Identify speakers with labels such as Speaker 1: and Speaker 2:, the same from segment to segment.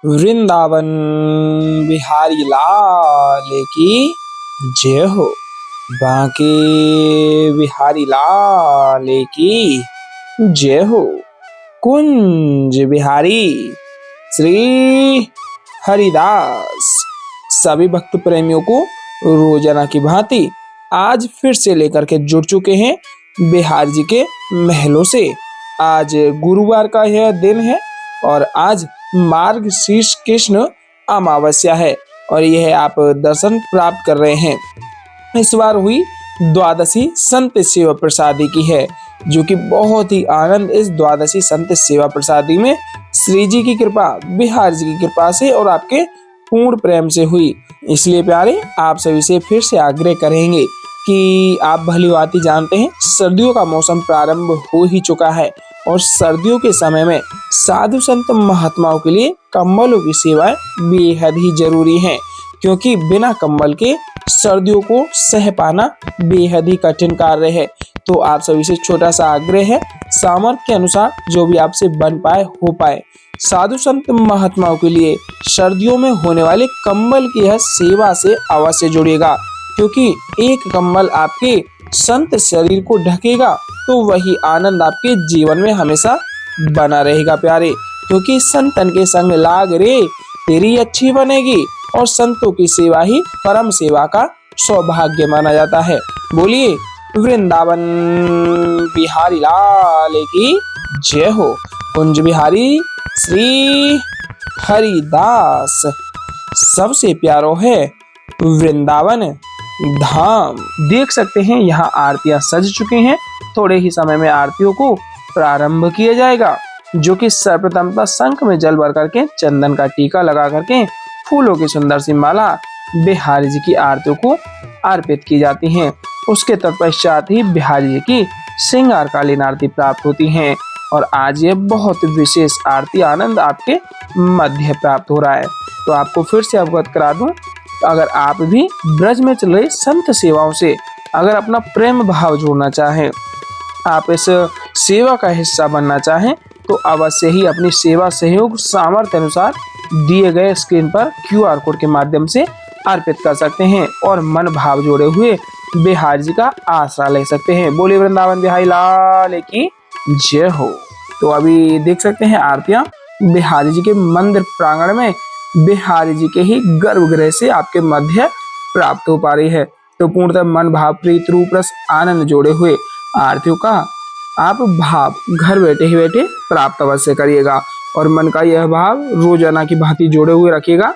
Speaker 1: वृंदावन बिहारी लाल की जय हो। बांके बिहारी लाल की जय हो। कुंज बिहारी श्री हरिदास। सभी भक्त प्रेमियों को रोजाना की भांति आज फिर से लेकर के जुड़ चुके हैं बिहार जी के महलों से। आज गुरुवार का यह दिन है और आज मार्गशीर्ष कृष्ण अमावस्या है और यह आप दर्शन प्राप्त कर रहे हैं। इस बार हुई द्वादशी संत सेवा प्रसादी की है, जो कि बहुत ही आनंद इस द्वादशी संत सेवा प्रसादी में श्री जी की कृपा, बिहार जी की कृपा से और आपके पूर्ण प्रेम से हुई। इसलिए प्यारे आप सभी से फिर से आग्रह करेंगे कि आप भलीभांति जानते हैं सर्दियों का मौसम प्रारंभ हो ही चुका है और सर्दियों के समय में साधु संत महात्माओं के लिए कंबलों की सेवाएं बेहद ही जरूरी हैं, क्योंकि बिना कंबल के सर्दियों को सह पाना बेहद ही कठिन कार्य है। तो आप सभी से छोटा सा आग्रह है, सामर्थ्य के अनुसार जो भी आपसे बन पाए हो पाए साधु संत महात्माओं के लिए सर्दियों में होने वाले कंबल की यह सेवा से अवश्य जुड़िएगा, क्योंकि एक कंबल आपके संत शरीर को ढकेगा तो वही आनंद आपके जीवन में हमेशा बना रहेगा प्यारे। क्योंकि संतन के संग लाग रे तेरी अच्छी बनेगी और संतों की सेवा ही परम सेवा का सौभाग्य माना जाता है। बोलिए वृंदावन बिहारी लाल की जय हो। कुंज बिहारी श्री हरिदास। सबसे प्यारो है वृंदावन धाम। देख सकते हैं यहाँ आरतियां सज चुकी हैं। थोड़े ही समय में आरतियों को प्रारंभ किया जाएगा, जो कि सर्वप्रथमतः शंख में जल भर करके चंदन का टीका लगा करके फूलों की सुंदर सी माला बिहारी जी की आरतियों को अर्पित की जाती हैं। उसके तत्पश्चात ही बिहारी जी की श्रृंगारकालीन आरती प्राप्त होती हैं और आज ये बहुत विशेष आरती आनंद आपके मध्य प्राप्त हो रहा है। तो आपको फिर से अवगत करा दूं, अगर आप भी ब्रज में चल रहे संत सेवाओं से अगर अपना प्रेम भाव जोड़ना चाहें, आप इस सेवा का हिस्सा बनना चाहें, तो अवश्य ही अपनी सेवा सहयोग सामर्थ्य अनुसार दिए गए स्क्रीन पर QR कोड के माध्यम से अर्पित कर सकते हैं और मन भाव जोड़े हुए बिहार जी का आसरा ले सकते हैं। बोले वृंदावन बिहारी लाल की जय हो। तो अभी देख सकते हैं आरतियां बिहारी जी के मंदिर प्रांगण में बिहारी जी के ही गर्भगृह से आपके मध्य प्राप्त हो पा रही है। तो पूर्णतः मन भाव प्रीत रूप रस आनंद जोड़े हुए आरतियों का आप भाव घर बैठे ही बैठे प्राप्त अवश्य करिएगा और मन का यह भाव रोजाना की भांति जोड़े हुए रखिएगा।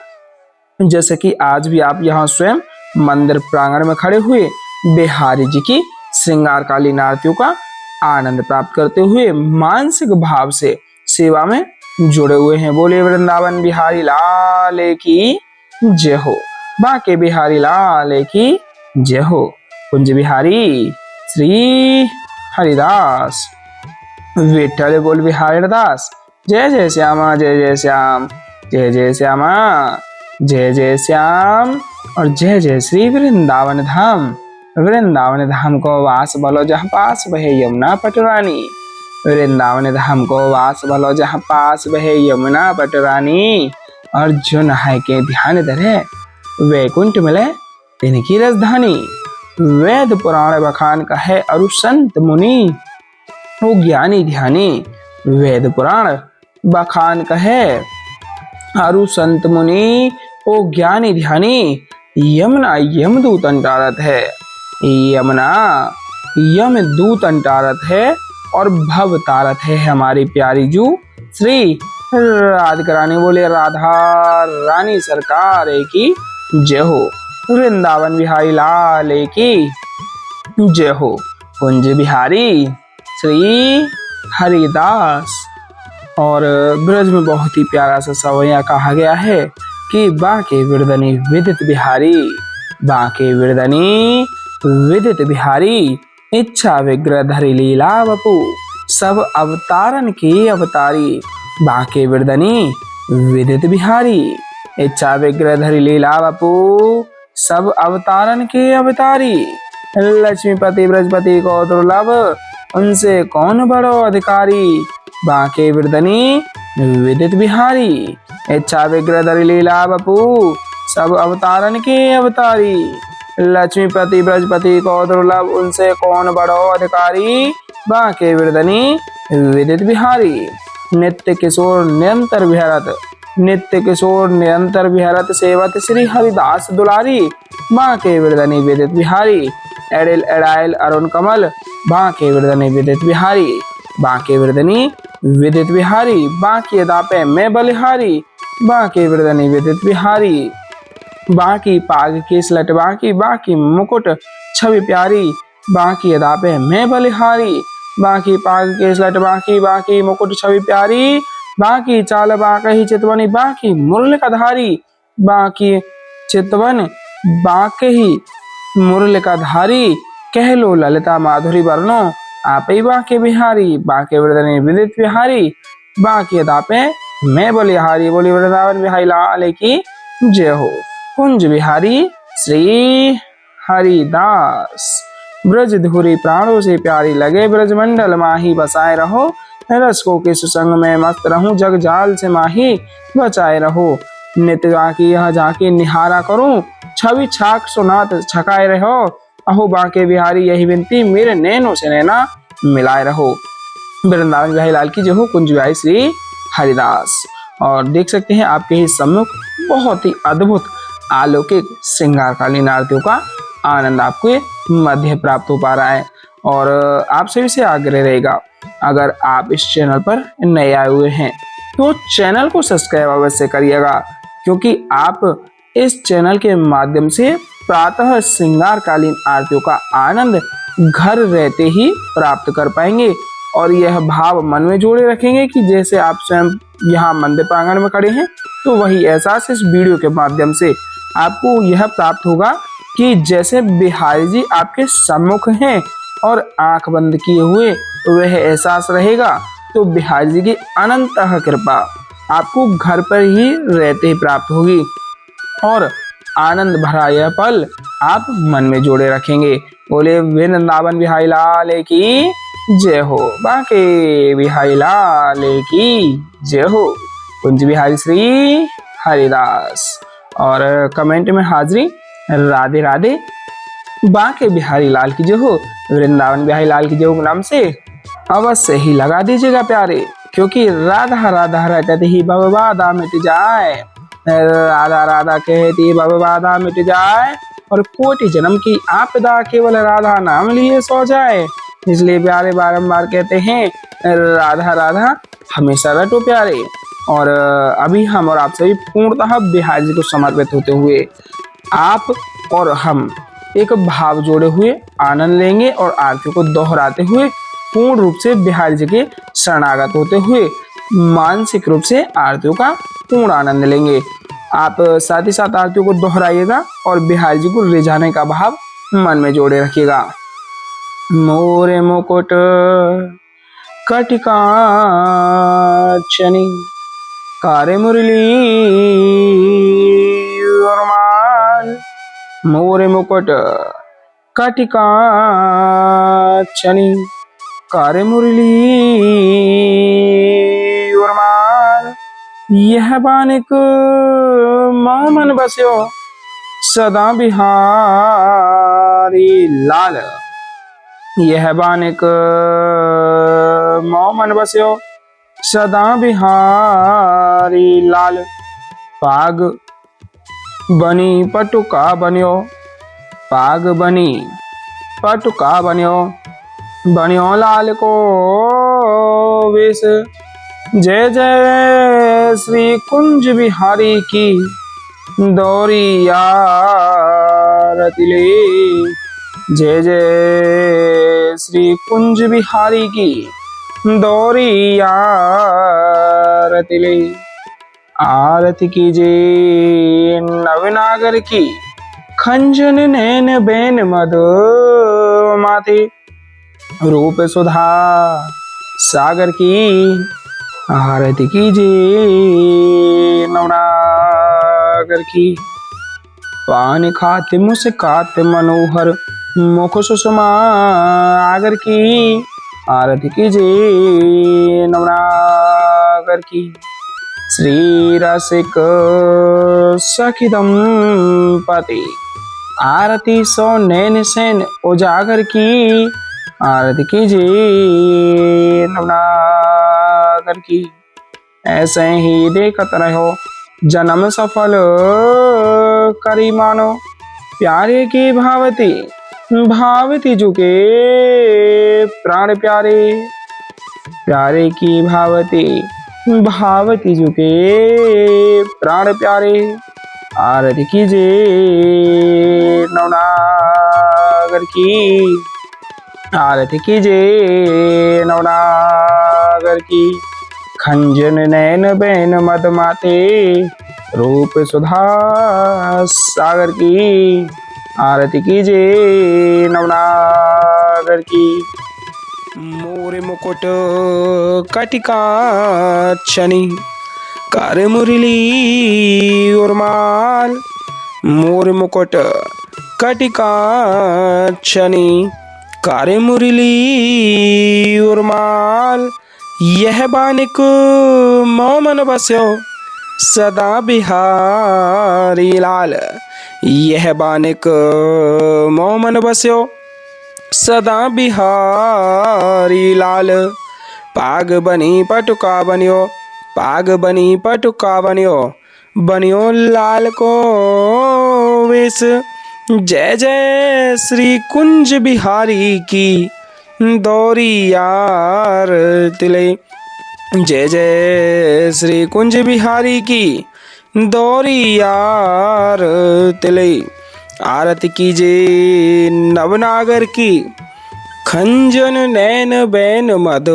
Speaker 1: जैसे कि आज भी आप यहाँ स्वयं मंदिर प्रांगण में खड़े हुए बिहारी जी की श्रृंगारकालीन आरतियों का आनंद प्राप्त करते हुए मानसिक भाव से सेवा में जुड़े हुए हैं। बोले वृंदावन बिहारी लाल की जय हो। बांके बिहारी लाल की जय हो। कुंज बिहारी श्री हरिदास। विठल बोल बिहारी दास। जय जय श्यामा जय जय श्याम, जय जय श्यामा जय जय श्याम और जय जय श्री वृंदावन धाम। वृंदावन धाम को वास भलो जहाँ पास बहे यमुना पटरानी। वृंदावन धाम को वास भलो जहाँ पास बहे यमुना पटरानी। और जो नहाय के ध्यान धरे वैकुंठ मिले तिनकी राजधानी। वेद पुराण बखान कहे अरु संत मुनि ओ ज्ञानी ध्यानी। वेद पुराण बखान कहे अरु संत मुनि ओ ज्ञानी ध्यानी। यमुना यमदूत अंटारत है, यमुना यमदूत अंटारत है और भव तारत है हमारी प्यारी जू श्री राधिका रानी। बोले राधा रानी सरकार की जय हो। वृंदावन बिहारी लाल की जय हो। कुंज बिहारी श्री हरिदास। और ब्रज में बहुत ही प्यारा सा सवैया कहा गया है कि बांके विरदनी विदित बिहारी। बांके विरदनी विदित बिहारी। इच्छा विग्रह धरि लीला वपु, सब अवतारन की अवतारी। बांके विरदनी विदित बिहारी। इच्छा विग्रह धरि लीला वपु, सब अवतारन के अवतारी। लक्ष्मीपति ब्रजपति को दुर्लभ, उनसे कौन बड़ो अधिकारी। बांके विरदनी विदित बिहारी। इच्छा विग्रह धरि लीला बपू, सब अवतारन के अवतारी। लक्ष्मीपति ब्रजपति को दुर्लभ, उनसे कौन बड़ो अधिकारी। बांके बिरदनी विदित बिहारी, नित्य किशोर निरंतर विहरत, नित्य किशोर निरंतर विहरत, सेवत श्री हरिदास दुलारी। बांके बिरदनी विदित बिहारी, एडिल एडाइल अरुण कमल। बांके बिरदनी विदित बिहारी, बांके बिरदनी विदित बिहारी। बांकी दापे मैं बलिहारी, बांके बिरदनी विदित बिहारी। बांकी पाग केस लट बांकी, बांकी मुकुट छवि प्यारी। बांकी अदापे मैं बलिहारी, बांकी पाग केस लट बांकी, बांकी मुकुट छवि प्यारी। बांकी चाल बांकही चितवनी, बांकी मुरल का धारी। बांकी चितवन बांकही मुरल का धारी, कह लो ललिता माधुरी वर्णो, आपे बांके बिहारी। बांके वृदनी विदित बिहारी, बांकी अदापे मैं बलिहारी। बोली वृंदावन बिहारी लाल की जय हो। कुंज बिहारी श्री हरिदास, ब्रज धुरी प्राणों से प्यारी लगे, ब्रज मंडल माही बसाए रहो। रसकों के सुसंग में मस्त रहूं, जग जाल से माही बचाए रहो। नित्य बांकी यह जाके निहारा करूं, छवि छाक सुनात छकाए रहो। अहो बांके बिहारी यही विनती, मेरे नैनों से नैना मिलाए रहो। वृंदावन बिहारी लाल की जय हो। कुंज बिहारी श्री हरिदास। और देख सकते हैं आपके ही सम्मुख बहुत ही अद्भुत अलौकिक श्रृंगारकालीन आरतियों का आनंद आपको मध्य प्राप्त हो पा रहा है। और आप सभी से आग्रह रहेगा, अगर आप इस चैनल पर नए आए हुए हैं तो चैनल को सब्सक्राइब अवश्य करिएगा, क्योंकि आप इस चैनल के माध्यम से प्रातः श्रृंगारकालीन आरतियों का आनंद घर रहते ही प्राप्त कर पाएंगे। और यह भाव मन में जोड़े रखेंगे कि जैसे आप स्वयं यहाँ मंदिर प्रांगण में खड़े हैं, तो वही एहसास इस वीडियो के माध्यम से आपको यह प्राप्त होगा कि जैसे बिहारी जी आपके सम्मुख हैं और आंख बंद किए हुए वह एहसास रहेगा। तो बिहारी जी की अनंत कृपा आपको घर पर ही रहते ही प्राप्त होगी और आनंद भरा यह पल आप मन में जोड़े रखेंगे। बोले वृंदावन बिहारी लाल की जय हो। बांके बिहारी लाल की जय हो। कुंज बिहारी श्री हरिदास। और कमेंट में हाजिरी राधे राधे। बांके बिहारी लाल की जय हो, वृंदावन बिहारी लाल की जय हो नाम से अवश्य ही लगा दीजिएगा प्यारे, क्योंकि राधा राधा रटते ही भव बाधा मिट जाए, राधा राधा कहती भव बाधा मिट जाए, और कोटि जन्म की आपदा केवल राधा नाम लिए सो जाए। इसलिए प्यारे बारंबार कहते हैं राधा राधा हमेशा रटो प्यारे। और अभी हम और आप सभी पूर्णतः बिहारी जी को समर्पित होते हुए आप और हम एक भाव जोड़े हुए आनंद लेंगे और आरती को दोहराते हुए पूर्ण रूप से बिहारी जी के शरणागत होते हुए मानसिक रूप से आरतियों का पूर्ण आनंद लेंगे। आप साथ ही साथ आरतियों को दोहराइएगा और बिहारी जी को रिझाने का भाव मन में जोड़े रखिएगा। मोरे मुकुट कटिका चनी, कारे मुरली उर्माल। मोरे मुकुट कटिका चनी, कारे मुरली उर्माल। यह बानिक मन बस्यो सदा बिहारी लाल। यह बानिक मन बस्यो सदा बिहारी लाल। पाग बनी पटुका बन्यो, पाग बनी पटुका बन्यो, बन्यो लाल को वेश। जय जय श्री कुंज बिहारी की दौरी आरती ले। जय जय श्री कुंज बिहारी की दौरी आरती ले। आरती कीजिए नवनागर की, खंजन नैन बैन मधु माथे। रूप सुधा सागर की आरती कीजिए नवनागर की। पान खाते मुस्काते मनोहर मुख सुषमा आगर की। आरती कीजिए नवनागर की। श्री रसिक सखी दंपति। आरती सो नैन सैन उजागर की, आरती कीजिए नवनागर की। ऐसे ही देखत रहो जन्म सफल करी मानो, प्यारे की भावती भावती झुके प्राण प्यारे। प्यारे की भावती भावती झुके प्राण प्यारे। आरती कीजिए नवनागर की, आरती कीजिए नवनागर की। खंजन नैन बैन मद माते, रूप सुधा सागर की। आरती कीजिए नवनागर की। मोर मुकुट कटिका छनी, कर मुरली उर्माल। मोर मुकुट कटिका छनी, कर मुरली उर्माल। यह बानिक मोमन बस्यो सदा बिहारी लाल। यह बानिक मोमन बस्यो सदा बिहारी लाल। पाग बनी पटुका बनियो, पाग बनी पटुका बनियो, बनियो लाल को वेश। जय जय श्री कुंज बिहारी की दौरी यार तिले। जय जय श्री कुंज बिहारी की दौरी यार तिले। आरती कीजिए नवनागर की, खंजन नैन बैन मद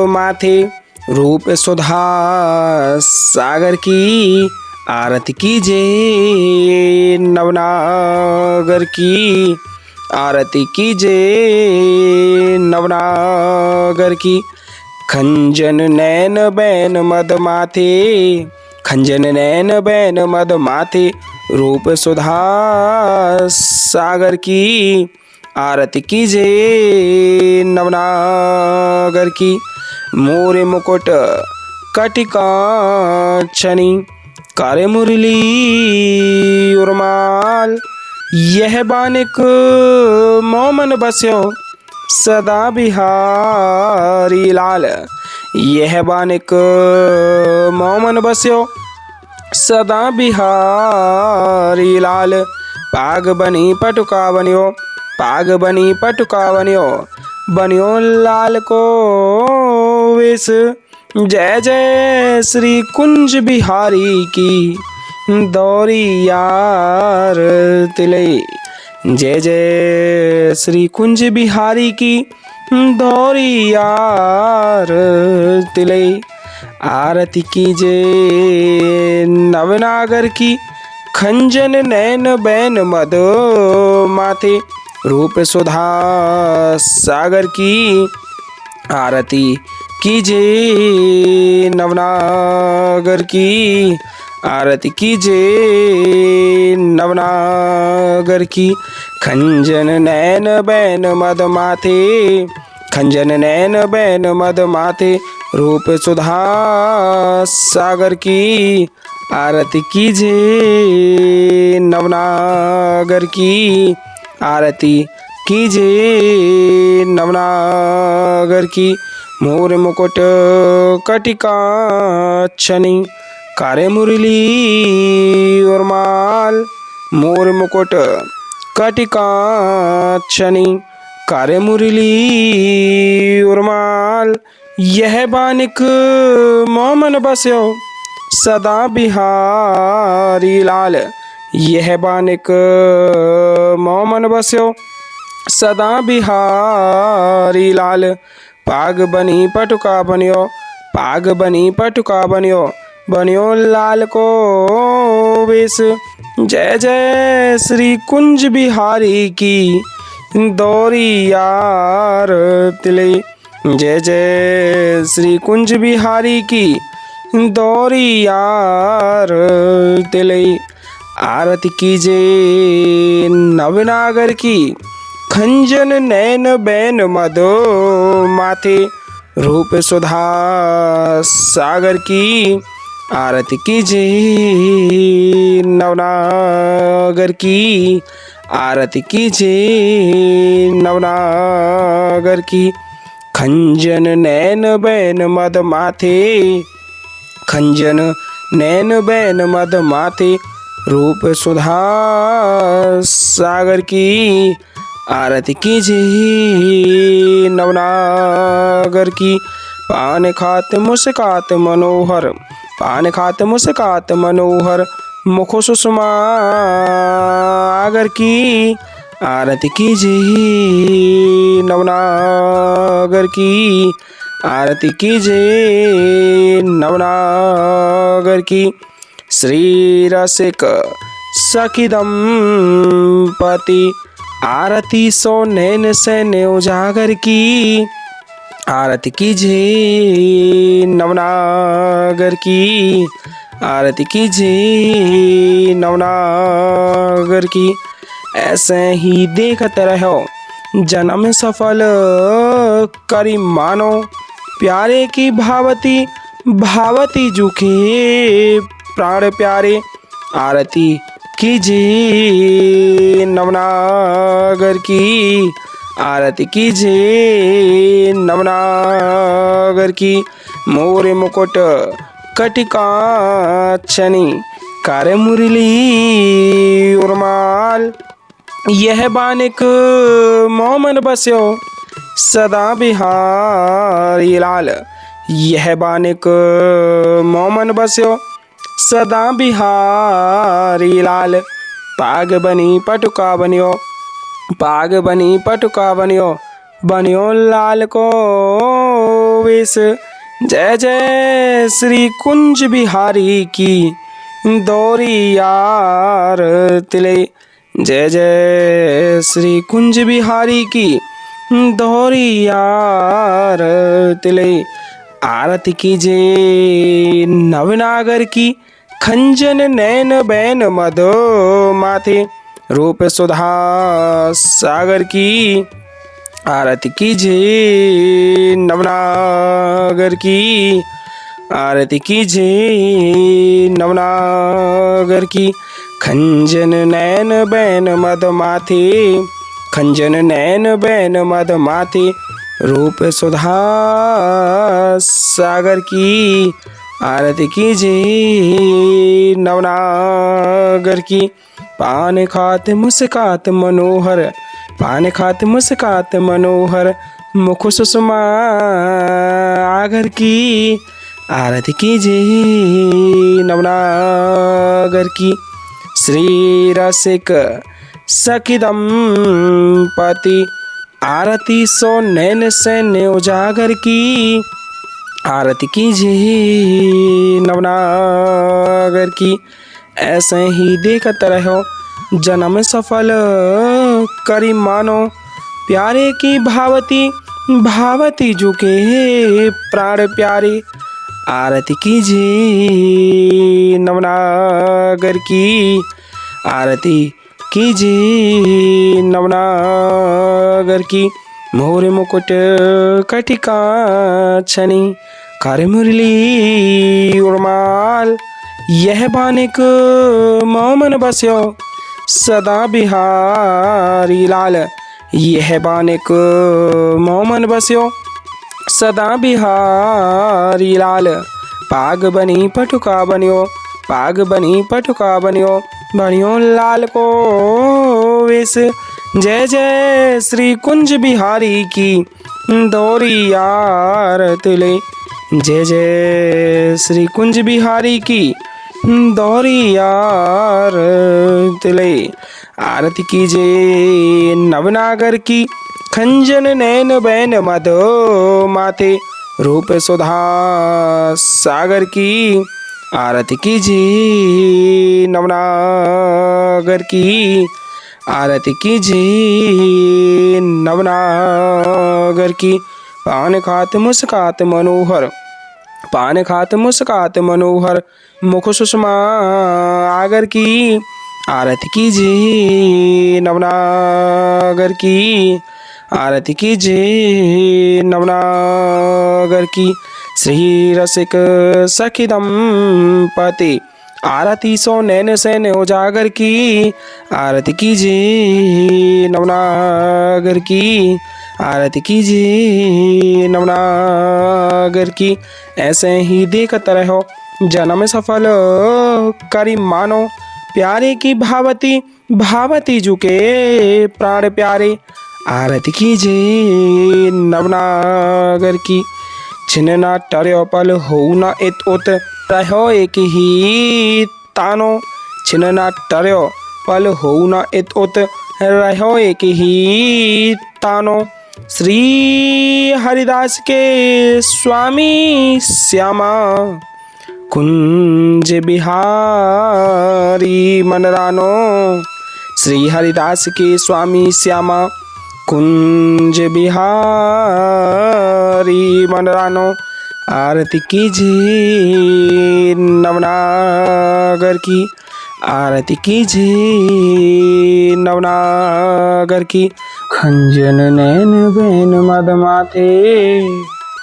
Speaker 1: माथे, रूप सुधा सागर की। आरती कीजिए नवनागर की, आरती कीजिए नवनागर की। खंजन नैन बैन मद माथे, खंजन नैन बैन मद माथे, रूप सुधा सागर की। आरती कीजिए नवनागर की। मोर मुकुट कटिका छनी, कर मुरली उर्माल। यह बानिक मोमन बस्यो सदा बिहारी लाल। यह बानिक मोमन बस्यो सदा बिहारी लाल। पाग बनी पटुका बनियो, पाग बनी पटुका बनियो, बनियो लाल को वेश। जय जय श्री कुंज बिहारी की दौरी यार तिले। जय जय श्री कुंज बिहारी की दौरी यार तिले। आरती कीजिए नवनागर की, खंजन नैन बैन मद माथे, रूप सुधा सागर की। आरती कीजिए नवनागर की, आरती कीजिए नवनागर की। खंजन नैन बैन मद माथे, खंजन नैन बैन मद माथे, रूप सुधा सागर की। आरती कीजिए नवनागर की, आरती कीजिए नवनागर की। मोर मुकुट कटिका छनी, कर मुरली उर्माल। मोर मुकुट कटिका छनी, कर मुरली उर्माल। यह बानिक मोमन बस्यो सदा बिहारी लाल। यह बानिक मोमन बस्यो सदा बिहारी लाल। पाग बनी पटुका बनियो, पाग बनी पटुका बनियो, बनियो लाल को वेश। जय जय श्री कुंज बिहारी की दौरी यार तिले। जय जय श्री कुंज बिहारी की दौरी यार तिले। आरती कीजिए नवनागर की, खंजन नैन बैन मदो माथे, रूप सुधा सागर की। आरती कीजिए नवनागर की, आरती कीजिए नवनागर की। खंजन नैन बैन मद माथे, खंजन नैन बैन मद माथे, रूप सुधा सागर की। आरती कीजिए नवनागर की। पान खात मुस्कात मनोहर, पान खात मुस्कात मनोहर, मुख सुषमा आगर की। आरती कीजिए नवनागर की, आरती कीजिए नवनागर की। श्री रसिक सखी दंपति, आरती सो नैन सैन उजागर की। आरती कीजिए नवनागर की, आरती कीजिए नवनागर की। ऐसे ही देखते रहो जन्म सफल करी मानो, प्यारे की भावती भावती जुखे प्राण प्यारे। आरती कीजिए नवनागर की, आरती कीजिए नवनागर की। मोर मुकुट कटिकाक्षनी, कर मुरली उर्माल, यह बानिक मोमन बस्यो सदा बिहारी लाल। यह बानिक मोमन बस्यो सदा बिहारी लाल। पाग बनी पटुका बनियो, पाग बनी पटुका बनियो, बनियो लाल को वेश। जय जय श्री कुंज बिहारी की दौरी यार तिले, जय जय श्री कुंज बिहारी की दौरी यार तिले। आरती कीजिए नवनागर की, खंजन नैन बैन मधो माथे, रूप सुधा सागर की। आरती कीजिए नवनागर की, आरती कीजिए नवनागर की। खंजन नैन बैन मद माथे, खंजन नैन बैन मद माथे, रूप सुधा सागर की। आरती कीजिए नवनागर की। पान खात मुस्कात मनोहर, पान खात मुस्कात मनोहर, मुख सुषमा आगर की। आरती कीजिए नवनागर की। श्री रसिक सखी दंपति, आरती सो नैन सैन उजागर की। आरती कीजिए नवनागर की। ऐसे ही देखते रहो जन्म सफल करी मानो, प्यारे की भावती भावती जुके प्राण प्यारे। आरती कीजिए नवनागर की, आरती कीजिए नवनागर की। मोर मुकुट कटिकाक्षनी, कर मुरली उर्माल, यह बानिक मोमन बस्यो सदा बिहारी लाल। यह बानिक मोमन बस्यो सदा बिहारी लाल। पाग बनी पटुका बनियो, पाग बनी पटुका बनियो, बनियो लाल को वेश। जय जय श्री कुंज बिहारी की दौरी यार तिले, जय जय श्री कुंज बिहारी की दौरी यार तिले। आरती कीजिए नवनागर की, खंजन नैन बैन मधो माथे, रूप सुधा सागर की। आरती कीजिए नवनागर की, आरती कीजिए नवनागर की। पान खात मुस्कात मनोहर, पान खात मुस्कात मनोहर, मुख सुषमा आगर की। आरती कीजिए नवनागर की, आरती कीजिए नवनागर की। श्री रसिक सखी दंपति आरती सो नैन सैन उजागर की, आरती कीजिए नवनागर की, आरती कीजिए नवनागर की। ऐसे ही देखते रहो जन्म सफल करी मानो, प्यारे की भावती भावती जुके प्राण प्यारे, आरती कीजिए नवनागर की। छिन ना टर्यो पल हो ना इत उत रहो एक ही तानो, छिन ना टर्यो पल हो ना इत उत रहो एक ही तानो। श्री हरिदास के स्वामी श्यामा कुंज बिहारी मनरानो, श्री हरिदास के स्वामी श्यामा कुंज बिहारी मनरानो, आरती कीजिए नवनागर की, आरती कीजिए नवनागर की। खंजन नैन बैन मद माथे,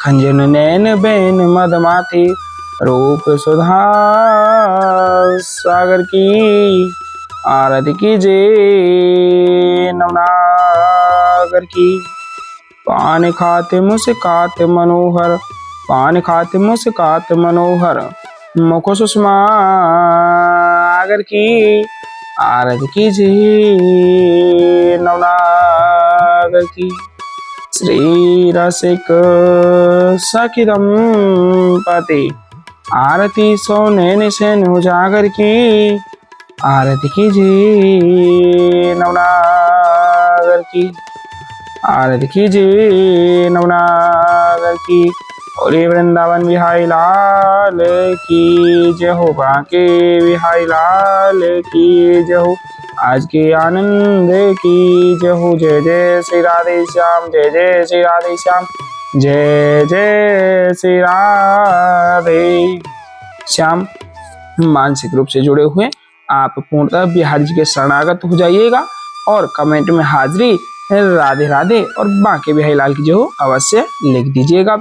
Speaker 1: खंजन नैन बैन मद माथे, रूप सुधा सागर की, आरती कीजिए नवनागर की। पान खाते मुस्काते मनोहर, पान खाते मुस्काते मनोहर, मुख सुषमागर की, आरती कीजिए नवनागर की। श्री रसिक सखी दंपति आरती सो नैन सैन उजागर की, आरती कीजिए नवनागर की, आरती कीजिए नवनागर की। और वृंदावन बिहारी लाल की जय हो, बांके बिहारी लाल की जय हो, आज के आनंद की जय हो। जय जय श्री राधे श्याम, जय जय श्री राधे श्याम, जय जय श्री राधे श्याम। मानसिक रूप से जुड़े हुए आप पूर्णतः बिहारी जी के शरणागत हो जाइएगा और कमेंट में हाजिरी राधे राधे और बांके बिहारी लाल की जो अवश्य लिख दीजिएगा।